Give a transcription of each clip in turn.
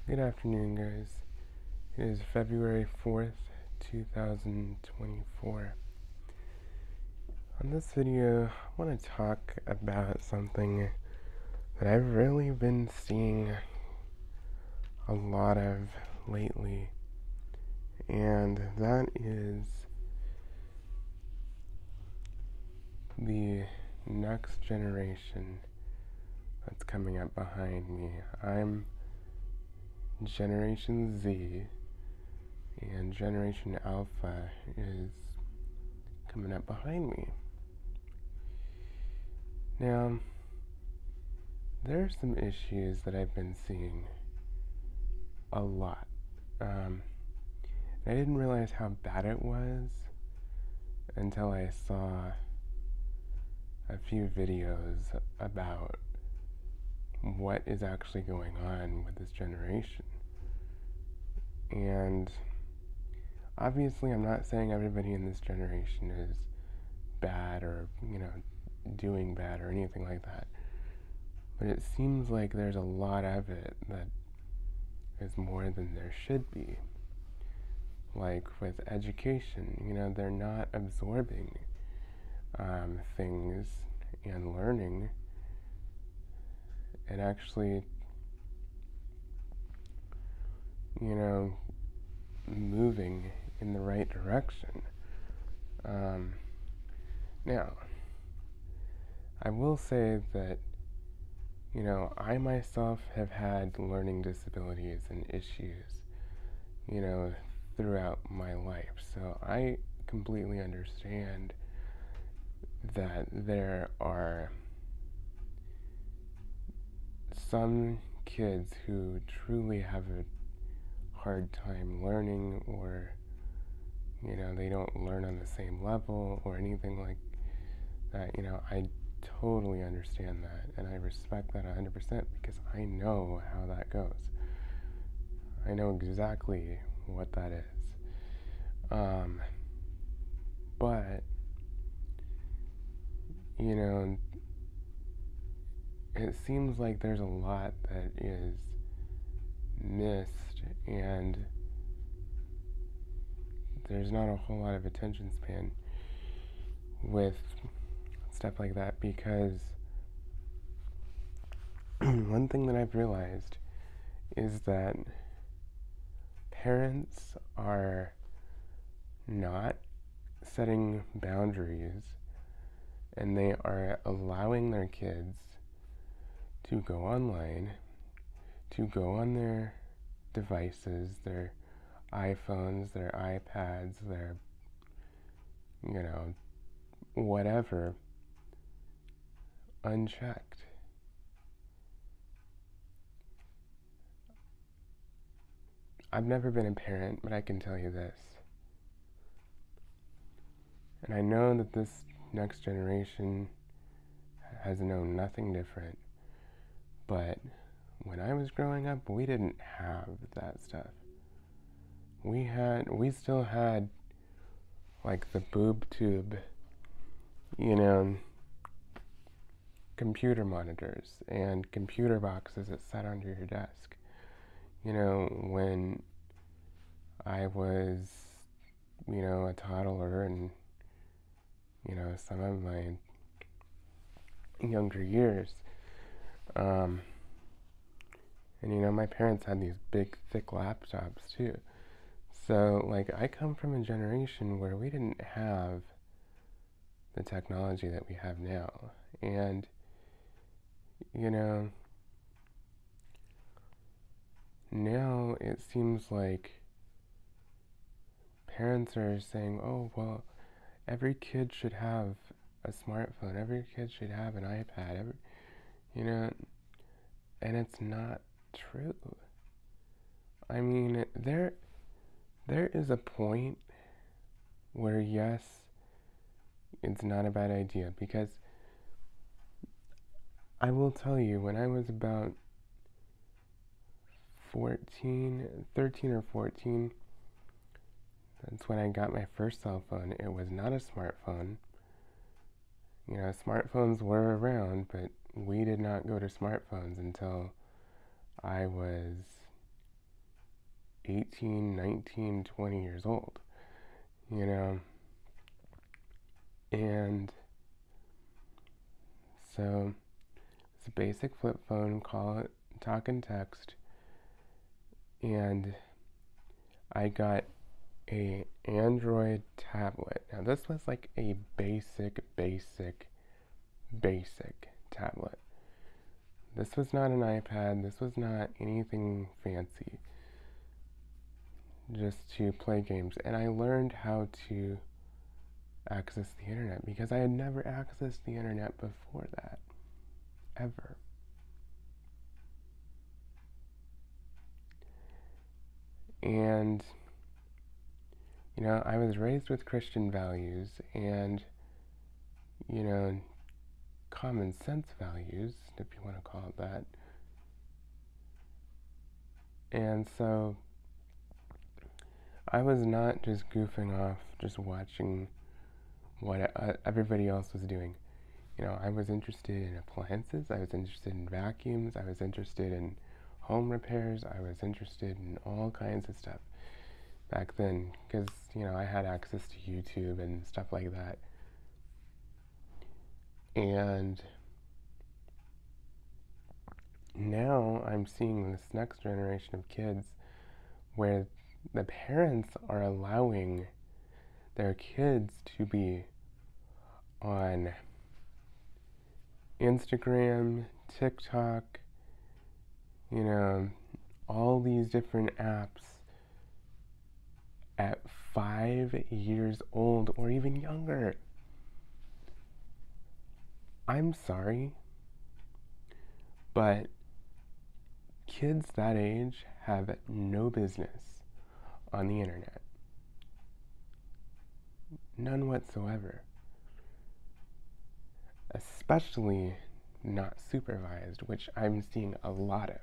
Good afternoon, guys. It is February 4th, 2024. On this video, I want to talk about something that I've really been seeing a lot of lately, and that is the next generation that's coming up behind me. I'm Generation Z, and Generation Alpha is coming up behind me. Now, there are some issues that I've been seeing a lot. I didn't realize how bad it was until I saw a few videos about what is actually going on with this generation. And obviously, I'm not saying everybody in this generation is bad or, doing bad or anything like that. But it seems like there's a lot of it that is more than there should be. Like with education, they're not absorbing things and learning and actually, moving in the right direction. Now, I will say that, I myself have had learning disabilities and issues, throughout my life. So I completely understand that there are some kids who truly have a hard time learning, or they don't learn on the same level or anything like that. I totally understand that, and I respect that 100% because I know how that goes. I know exactly what that is. But it seems like there's a lot that is missed, and there's not a whole lot of attention span with stuff like that, because one thing that I've realized is that parents are not setting boundaries, and they are allowing their kids to go online, to go on their devices, their iPhones, their iPads, their, whatever, unchecked. I've never been a parent, but I can tell you this. And I know that this next generation has known nothing different. But when I was growing up, we didn't have that stuff. We still had, like, the boob tube, computer monitors and computer boxes that sat under your desk. When I was, a toddler and, some of my younger years, and my parents had these big, thick laptops too. So, like, I come from a generation where we didn't have the technology that we have now. And, now it seems like parents are saying, oh, well, every kid should have a smartphone, every kid should have an iPad, and it's not true. I mean, there is a point where, yes, it's not a bad idea, because I will tell you, when I was about 13 or 14, that's when I got my first cell phone. It was not a smartphone. Smartphones were around, but we did not go to smartphones until I was 18, 19, 20 years old, you know? And so it's a basic flip phone, call it, talk and text, and I got a Android tablet. Now this was like a basic tablet. This was not an iPad, this was not anything fancy, just to play games. And I learned how to access the internet because I had never accessed the internet before that, ever. And, you know, I was raised with Christian values and, you know, common sense values, if you want to call it that. And so I was not just goofing off, just watching what everybody else was doing. You know, I was interested in appliances, I was interested in vacuums, I was interested in home repairs, I was interested in all kinds of stuff back then because, you know, I had access to YouTube and stuff like that. And now I'm seeing this next generation of kids where the parents are allowing their kids to be on Instagram, TikTok, you know, all these different apps at 5 years old or even younger. I'm sorry, but kids that age have no business on the internet. None whatsoever. Especially not supervised, which I'm seeing a lot of.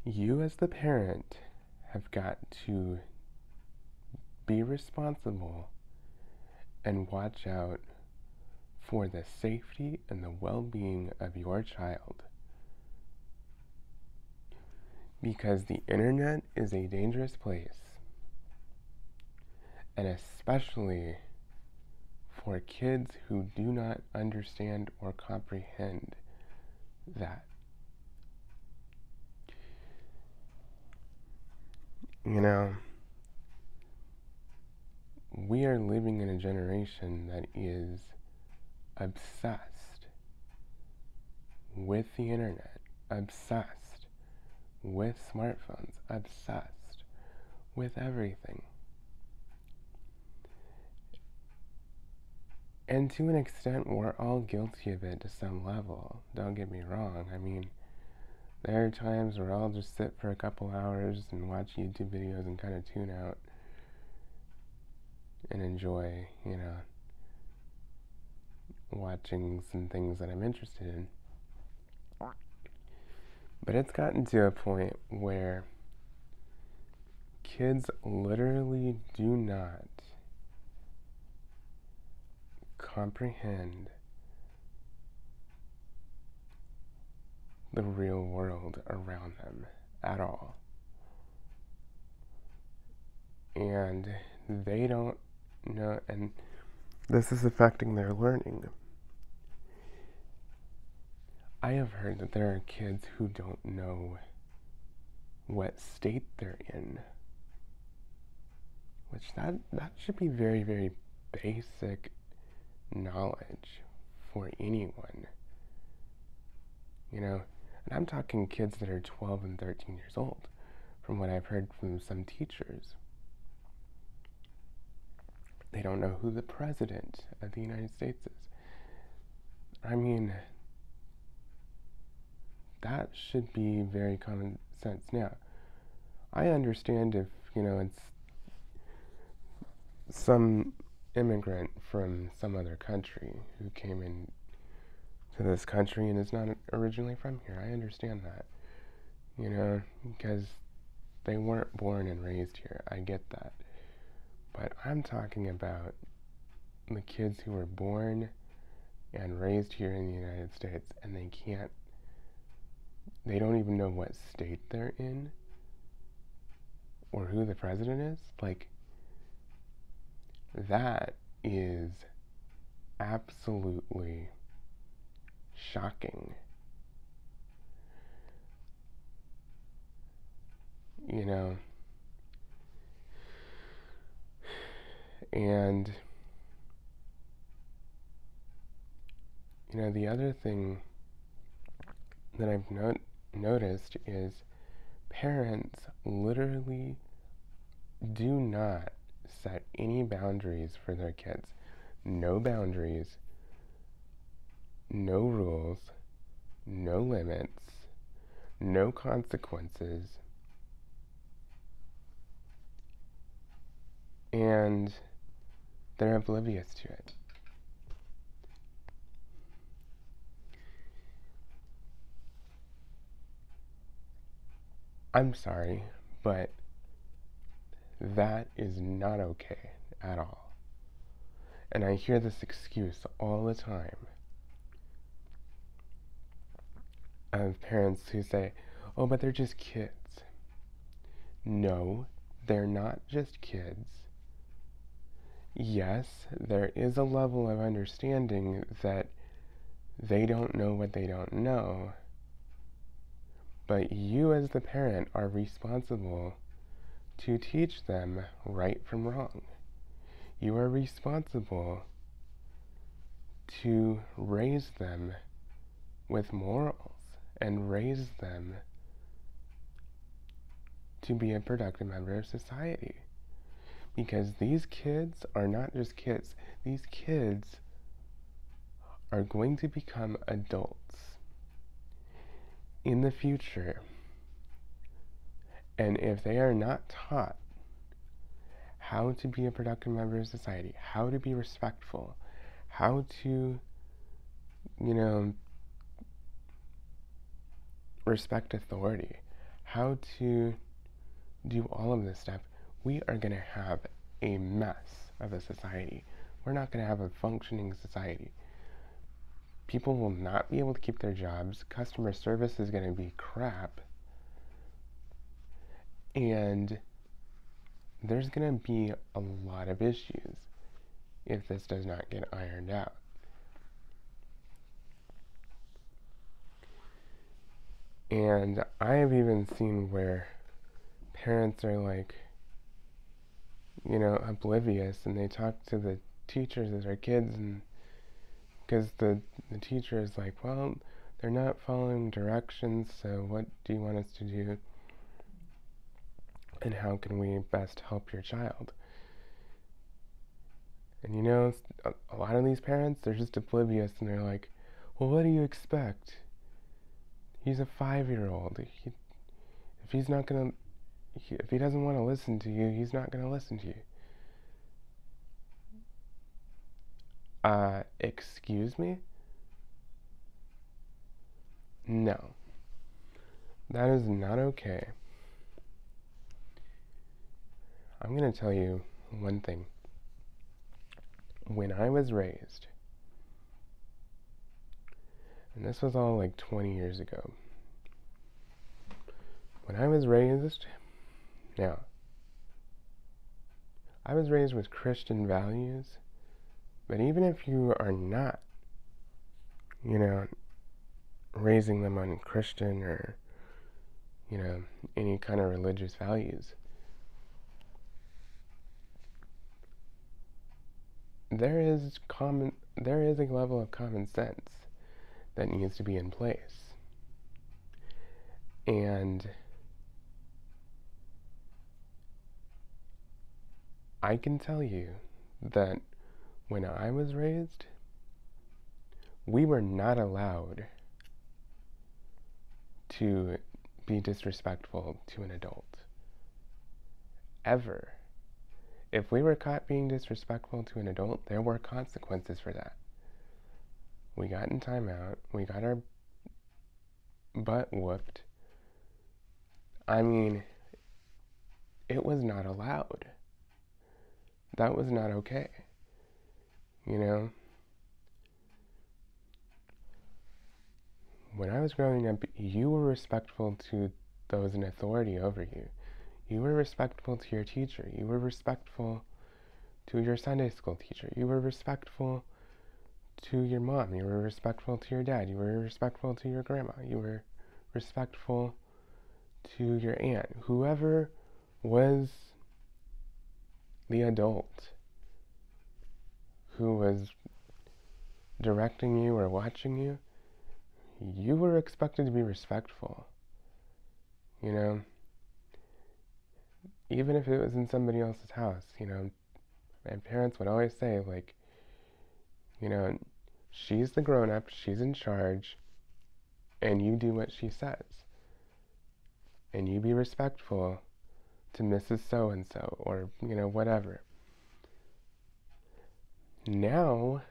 You as the parent have got to be responsible and watch out for the safety and the well-being of your child. Because the internet is a dangerous place, and especially for kids who do not understand or comprehend that. You know, we are living in a generation that is obsessed with the internet, obsessed with smartphones, obsessed with everything. And to an extent, we're all guilty of it to some level. Don't get me wrong. I mean, there are times where I'll just sit for a couple hours and watch YouTube videos and kind of tune out and enjoy, you know, watching some things that I'm interested in. But it's gotten to a point where kids literally do not comprehend the real world around them at all. And they don't know, and this is affecting their learning. I have heard that there are kids who don't know what state they're in, which that should be very, very basic knowledge for anyone. You know, and I'm talking kids that are 12 and 13 years old, from what I've heard from some teachers. They don't know who the president of the United States is. I mean, that should be very common sense. Now, I understand if, you know, it's some immigrant from some other country who came in to this country and is not originally from here. I understand that, you know, because they weren't born and raised here. I get that. But I'm talking about the kids who were born and raised here in the United States, and they can't they don't even know what state they're in or who the president is. Like, that is absolutely shocking. You know, and the other thing that I've noticed is parents literally do not set any boundaries for their kids. No boundaries, no rules, no limits, no consequences, and they're oblivious to it. I'm sorry, but that is not okay at all. And I hear this excuse all the time of parents who say, oh, but they're just kids. No, they're not just kids. Yes, there is a level of understanding that they don't know what they don't know, but you as the parent are responsible to teach them right from wrong. You are responsible to raise them with morals and raise them to be a productive member of society. Because these kids are not just kids. These kids are going to become adults in the future. And if they are not taught how to be a productive member of society, how to be respectful, how to, respect authority, how to do all of this stuff, we are going to have a mess of a society. We're not going to have a functioning society. People will not be able to keep their jobs. Customer service is going to be crap. And there's going to be a lot of issues if this does not get ironed out. And I have even seen where parents are like, oblivious, and they talk to the teachers as their kids, and because the teacher is like, well, they're not following directions, so what do you want us to do? And how can we best help your child? And a lot of these parents, they're just oblivious, and they're like, well, what do you expect? He's a 5-year-old. If he doesn't want to listen to you, he's not going to listen to you. Excuse me? No. That is not okay. I'm going to tell you one thing. When I was raised, and this was all like 20 years ago, when I was raised, now, I was raised with Christian values, but even if you are not, raising them on Christian or, any kind of religious values, there is a level of common sense that needs to be in place. And I can tell you that when I was raised, we were not allowed to be disrespectful to an adult. Ever. If we were caught being disrespectful to an adult, there were consequences for that. We got in timeout. We got our butt whooped. I mean, it was not allowed. That was not okay. When I was growing up, you were respectful to those in authority over you. You were respectful to your teacher. You were respectful to your Sunday school teacher. You were respectful to your mom. You were respectful to your dad. You were respectful to your grandma. You were respectful to your aunt. Whoever was the adult who was directing you or watching you, you were expected to be respectful. You know, even if it was in somebody else's house, you know, my parents would always say, like, you know, she's the grown-up, she's in charge, and you do what she says. And you be respectful to Mrs. So-and-so, or, you know, whatever. Now,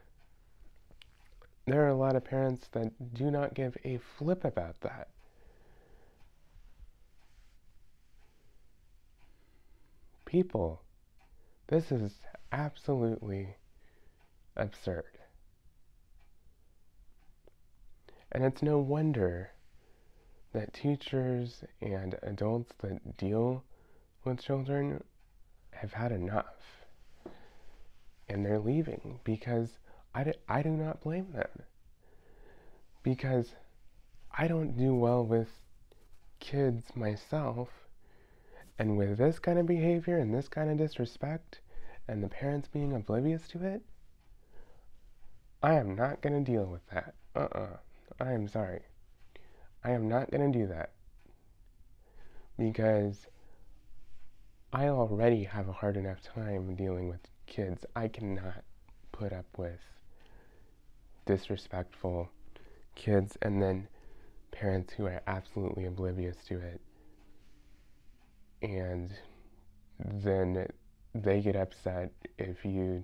there are a lot of parents that do not give a flip about that. People, this is absolutely absurd. And it's no wonder that teachers and adults that deal with children have had enough. And they're leaving because I do not blame them. Because I don't do well with kids myself, and with this kind of behavior and this kind of disrespect, and the parents being oblivious to it, I am not going to deal with that. I am sorry. I am not going to do that. Because I already have a hard enough time dealing with kids. I cannot put up with disrespectful kids and then parents who are absolutely oblivious to it. And then they get upset if you,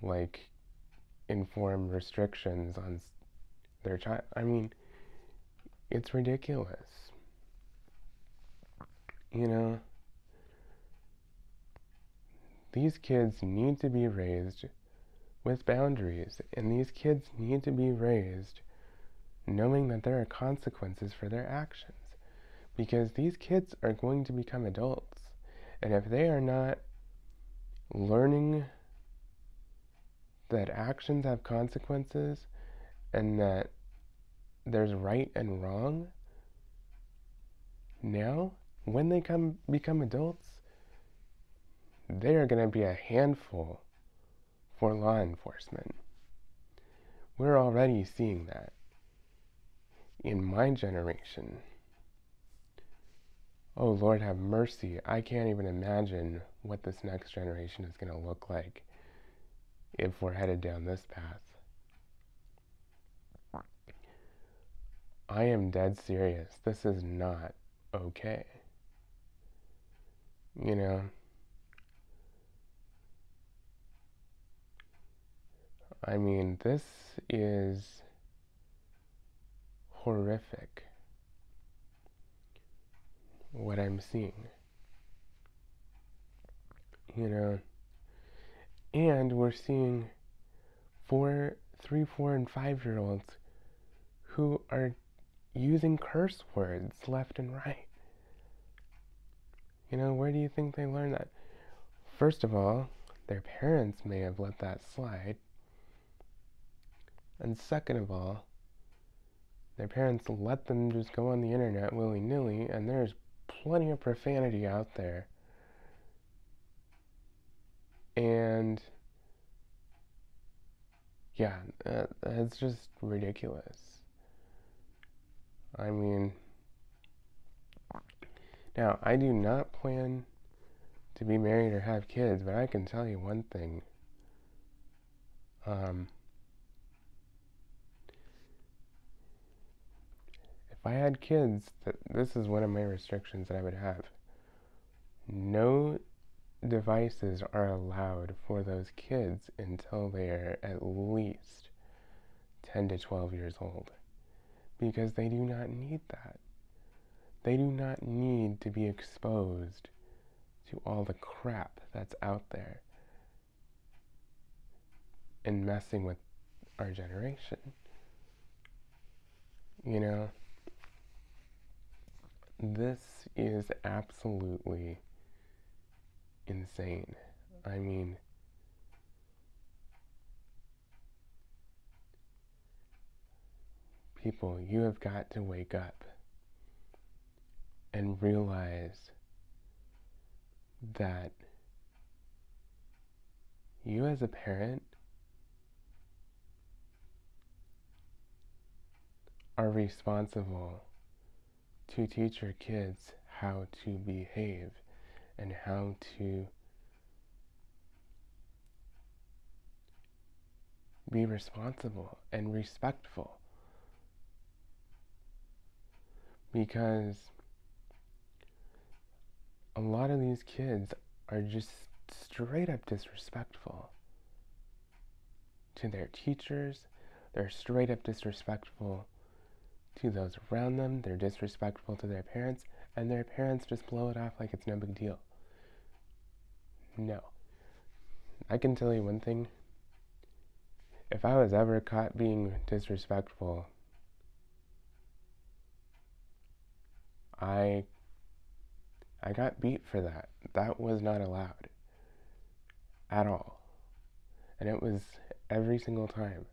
like, inform restrictions on their child. I mean, it's ridiculous. You know, these kids need to be raised with boundaries, and these kids need to be raised knowing that there are consequences for their actions. Because these kids are going to become adults, and if they are not learning that actions have consequences and that there's right and wrong, now, when they become adults, they are going to be a handful for law enforcement. We're already seeing that in my generation. Oh, Lord have mercy. I can't even imagine what this next generation is going to look like if we're headed down this path. I am dead serious. This is not okay. You know? I mean, this is horrific, what I'm seeing. You know? And we're seeing 3, 4, and 5-year-olds who are using curse words left and right. You know, where do you think they learn that? First of all, their parents may have let that slide. And second of all, their parents let them just go on the internet willy-nilly, and there's plenty of profanity out there. And yeah, it's just ridiculous. I mean, now, I do not plan to be married or have kids, but I can tell you one thing. If I had kids, this is one of my restrictions that I would have. No devices are allowed for those kids until they are at least 10 to 12 years old, because they do not need that. They do not need to be exposed to all the crap that's out there and messing with our generation. You know, this is absolutely insane. I mean, people, you have got to wake up and realize that you as a parent are responsible to teach your kids how to behave and how to be responsible and respectful. Because a lot of these kids are just straight up disrespectful to their teachers. They're straight up disrespectful to those around them. They're disrespectful to their parents, and their parents just blow it off like it's no big deal. No. I can tell you one thing. If I was ever caught being disrespectful, I got beat for that. That was not allowed at all. And it was every single time.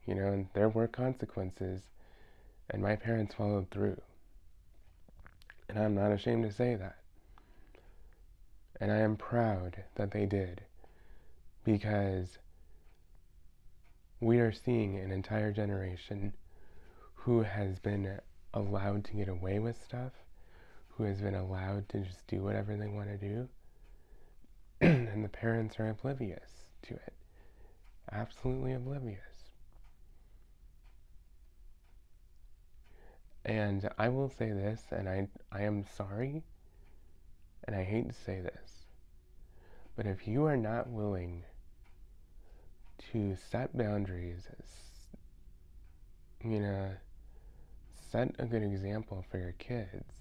You know, and there were consequences, and my parents followed through. And I'm not ashamed to say that. And I am proud that they did, because we are seeing an entire generation who has been allowed to get away with stuff, who has been allowed to just do whatever they want to do, and the parents are oblivious to it. Absolutely oblivious. And I will say this, and I am sorry, and I hate to say this, but if you are not willing to set boundaries, you know, set a good example for your kids,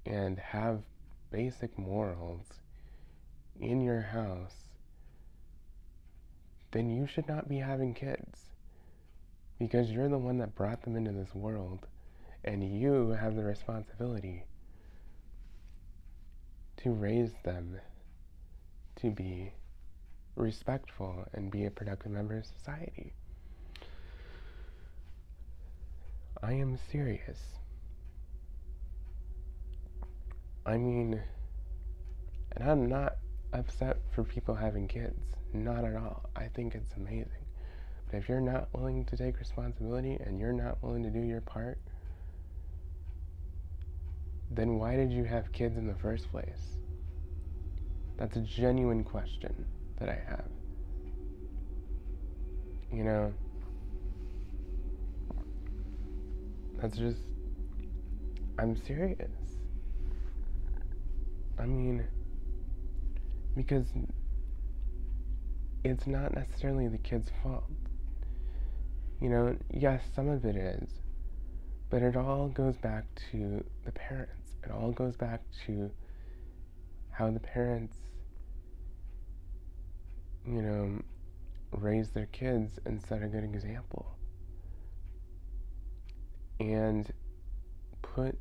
and have basic morals in your house, then you should not be having kids. Because you're the one that brought them into this world, and you have the responsibility to raise them to be respectful and be a productive member of society. I am serious. I mean, and I'm not upset for people having kids. Not at all. I think it's amazing. But if you're not willing to take responsibility and you're not willing to do your part, then why did you have kids in the first place? That's a genuine question that I have. You know, that's just, I'm serious. I mean, because it's not necessarily the kid's fault. You know, yes, some of it is, but it all goes back to the parents. It all goes back to how the parents, you know, raise their kids and set a good example. And put,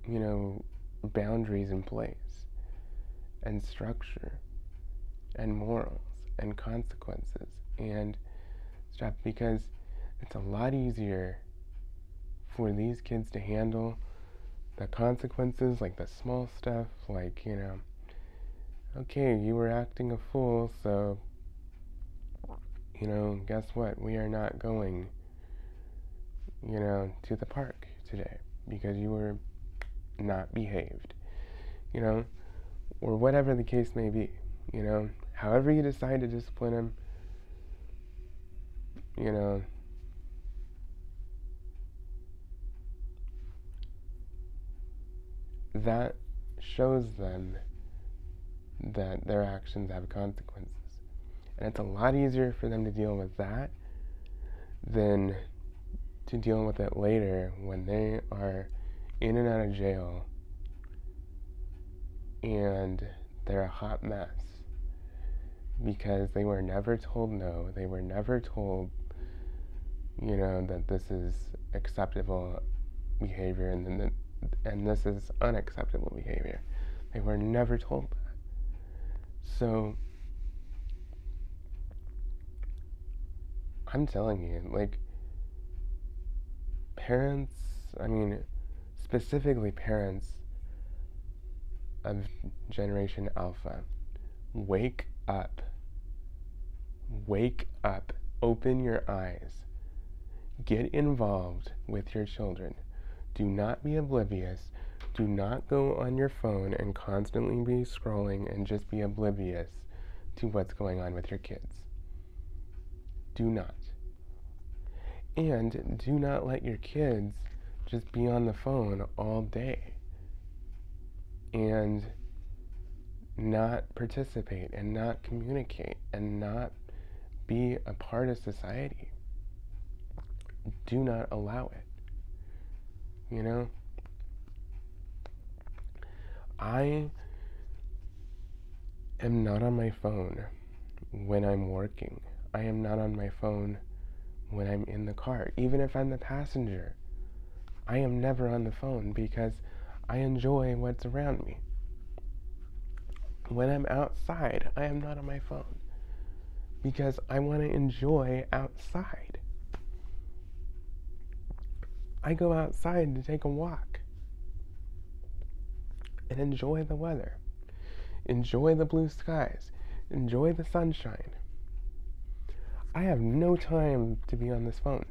you know, boundaries in place, and structure, and morals, and consequences, and stuff, because it's a lot easier for these kids to handle the consequences, like the small stuff, like, you know, okay, you were acting a fool, so, you know, guess what? We are not going, you know, to the park today because you were not behaved, you know, or whatever the case may be, you know, however you decide to discipline him, you know, that shows them that their actions have consequences. And it's a lot easier for them to deal with that than to deal with it later when they are in and out of jail and they're a hot mess because they were never told no, they were never told that this is acceptable behavior and this is unacceptable behavior. They were never told that. So I'm telling you, like, parents, specifically parents of Generation Alpha, wake up. Wake up. Open your eyes. Get involved with your children. Do not be oblivious. Do not go on your phone and constantly be scrolling and just be oblivious to what's going on with your kids. Do not. And do not let your kids just be on the phone all day and not participate and not communicate and not be a part of society. Do not allow it. I am not on my phone when I'm working. I am not on my phone when I'm in the car. Even if I'm the passenger, I am never on the phone because I enjoy what's around me. When I'm outside, I am not on my phone because I want to enjoy outside. I go outside to take a walk and enjoy the weather, enjoy the blue skies, enjoy the sunshine. I have no time to be on this phone.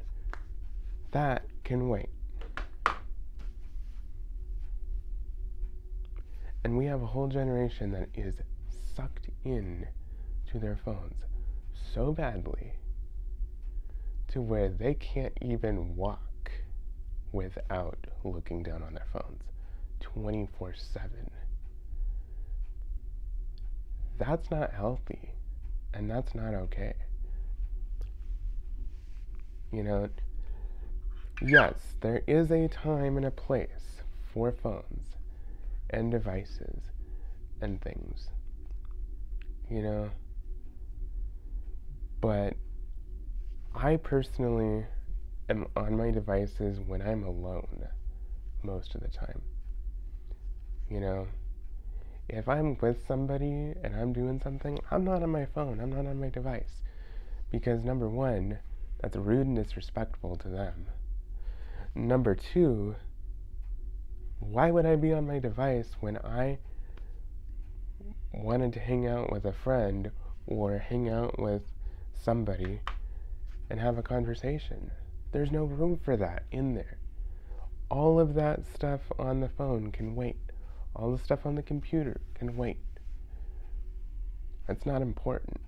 That can wait. And we have a whole generation that is sucked in to their phones so badly to where they can't even walk without looking down on their phones 24/7. That's not healthy, and that's not okay. Yes, there is a time and a place for phones and devices and things, but I personally am on my devices when I'm alone most of the time. If I'm with somebody and I'm doing something, I'm not on my phone, I'm not on my device. Because number one, that's rude and disrespectful to them. Number two, why would I be on my device when I wanted to hang out with a friend or hang out with somebody and have a conversation? There's no room for that in there. All of that stuff on the phone can wait. All the stuff on the computer can wait. That's not important.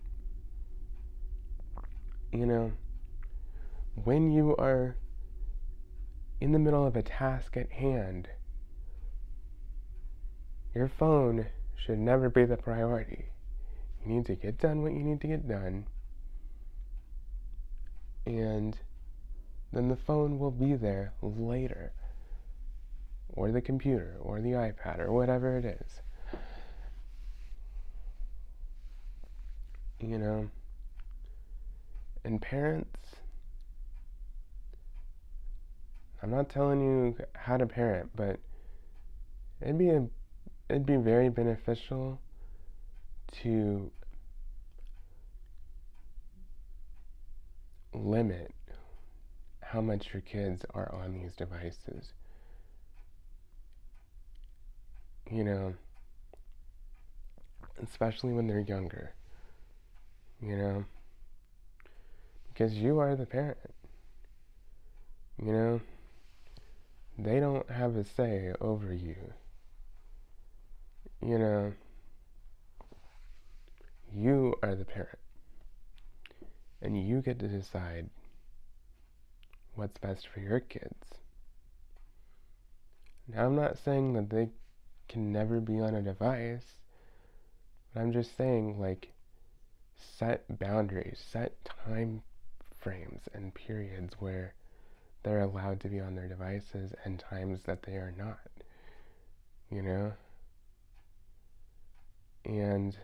When you are in the middle of a task at hand, your phone should never be the priority. You need to get done what you need to get done, and then the phone will be there later, or the computer, or the iPad, or whatever it is. And parents, I'm not telling you how to parent, but it'd be very beneficial to limit how much your kids are on these devices. Especially when they're younger. Because you are the parent. They don't have a say over you. You are the parent. And you get to decide what's best for your kids. Now, I'm not saying that they can never be on a device, but I'm just saying, set boundaries, set time frames and periods where they're allowed to be on their devices and times that they are not, And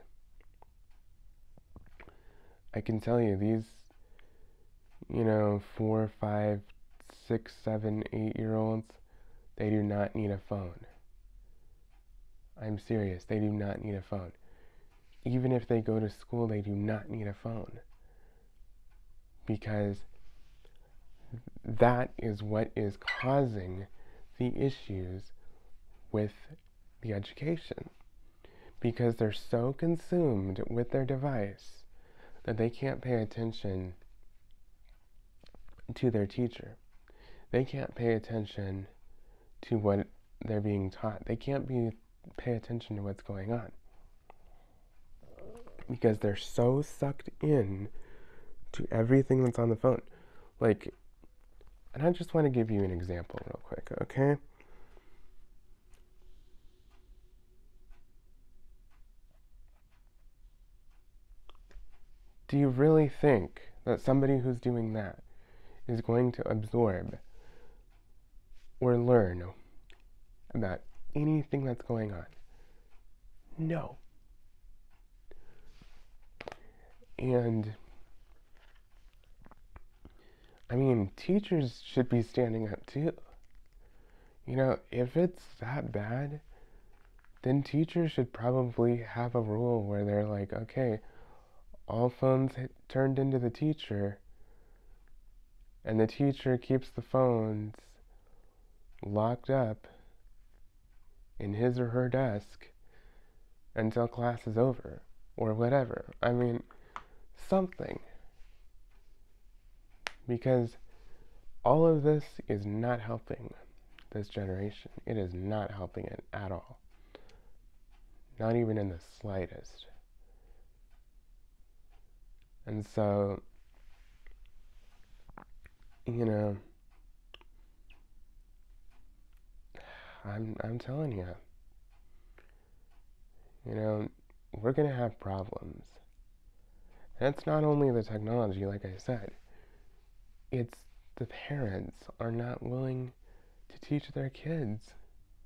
I can tell you, 4, 5, 6, 7, 8-year-olds, they do not need a phone. I'm serious, they do not need a phone. Even if they go to school, they do not need a phone. Because that is what is causing the issues with the education. Because they're so consumed with their device that they can't pay attention to their teacher. They can't pay attention to what they're being taught. They can't pay attention to what's going on. Because they're so sucked in to everything that's on the phone. Like, and I just want to give you an example real quick, okay? Do you really think that somebody who's doing that is going to absorb or learn about anything that's going on? No. And I mean, teachers should be standing up too. If it's that bad, then teachers should probably have a rule where they're like, okay, all phones turned into the teacher, and the teacher keeps the phones locked up in his or her desk until class is over, or whatever. I mean, something. Because all of this is not helping this generation. It is not helping it at all. Not even in the slightest. And so, I'm telling you, we're gonna have problems. And it's not only the technology, like I said, it's the parents are not willing to teach their kids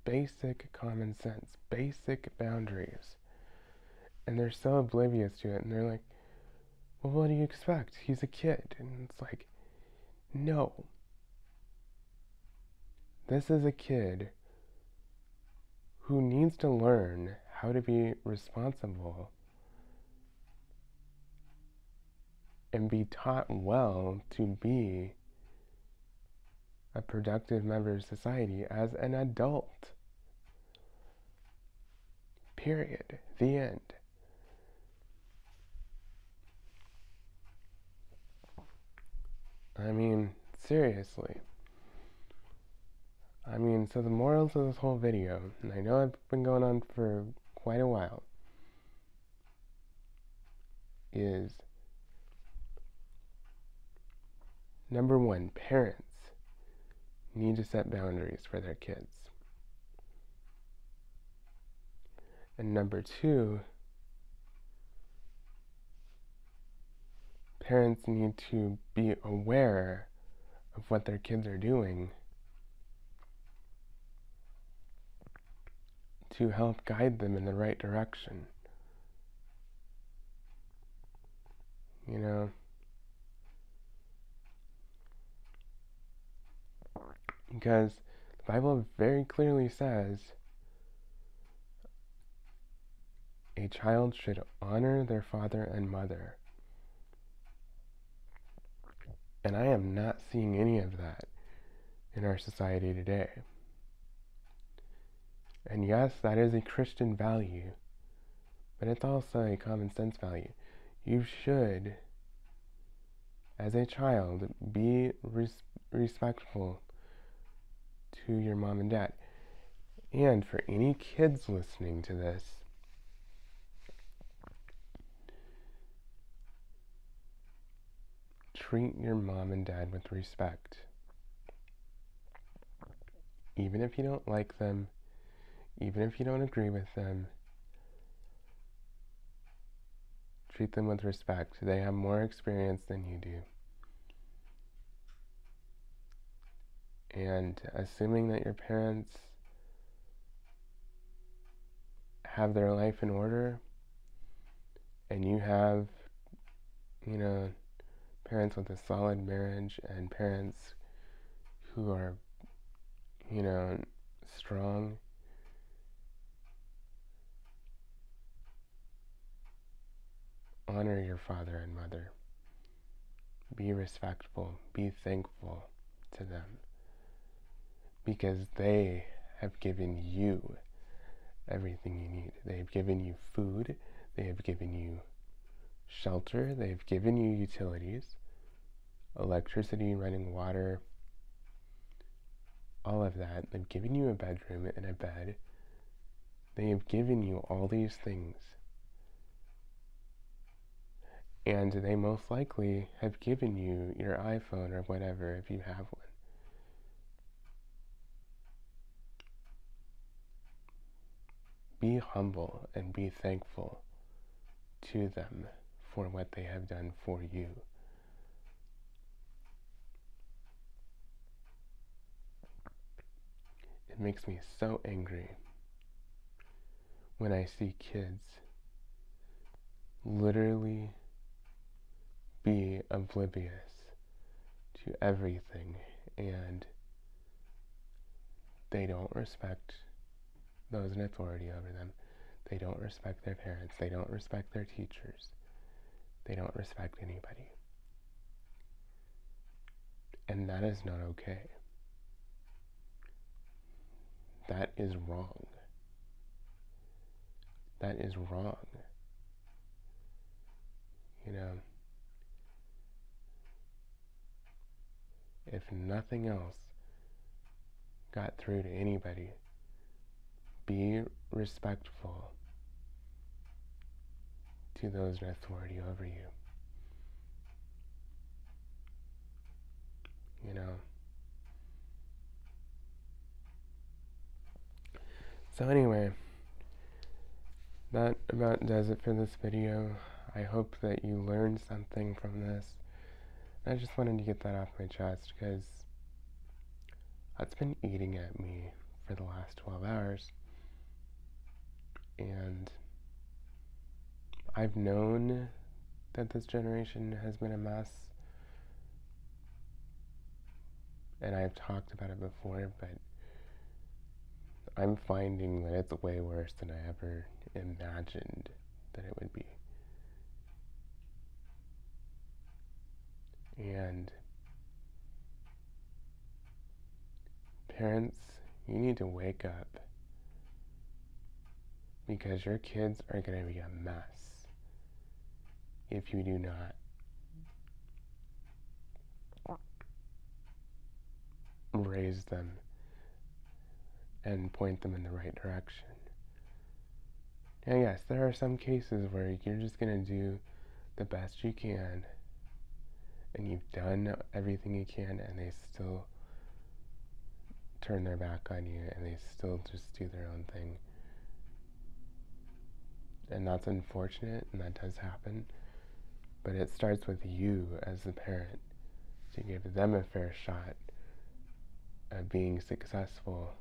basic common sense, basic boundaries. And they're so oblivious to it, and they're like, well, what do you expect? He's a kid. And it's like, no. This is a kid who needs to learn how to be responsible and be taught well to be a productive member of society as an adult. Period. The end. I mean, seriously. So the morals of this whole video, and I know I've been going on for quite a while, is number one, parents need to set boundaries for their kids. And number two, parents need to be aware of what their kids are doing to help guide them in the right direction. Because the Bible very clearly says a child should honor their father and mother. And I am not seeing any of that in our society today. And yes, that is a Christian value, but it's also a common sense value. You should, as a child, be respectful to your mom and dad. And for any kids listening to this, treat your mom and dad with respect. Even if you don't like them, even if you don't agree with them, treat them with respect. They have more experience than you do. And assuming that your parents have their life in order and you have, parents with a solid marriage and parents who are, strong. Honor your father and mother. Be respectful. Be thankful to them, because they have given you everything you need. They've given you food. They have given you shelter. They've given you utilities, electricity, running water, all of that. They've given you a bedroom and a bed. They have given you all these things. And they most likely have given you your iPhone or whatever if you have one. Be humble and be thankful to them for what they have done for you. It makes me so angry when I see kids literally be oblivious to everything, and they don't respect those in authority over them. They don't respect their parents. They don't respect their teachers. They don't respect anybody. And that is not okay. That is wrong. That is wrong. If nothing else got through to anybody, be respectful to those in authority over you. So anyway, that about does it for this video. I hope that you learned something from this. I just wanted to get that off my chest because that's been eating at me for the last 12 hours. And I've known that this generation has been a mess. And I've talked about it before, but I'm finding that it's way worse than I ever imagined that it would be. And parents, you need to wake up, because your kids are going to be a mess if you do not raise them and point them in the right direction. And yes, there are some cases where you're just going to do the best you can, and you've done everything you can, and they still turn their back on you, and they still just do their own thing. And that's unfortunate, and that does happen. But it starts with you as the parent to give them a fair shot of being successful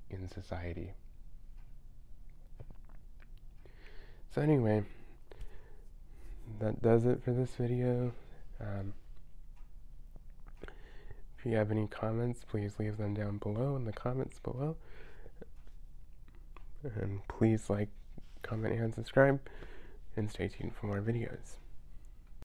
in society. So anyway, that does it for this video. If you have any comments, please leave them down below in the comments below. And please like, comment, and subscribe, and stay tuned for more videos.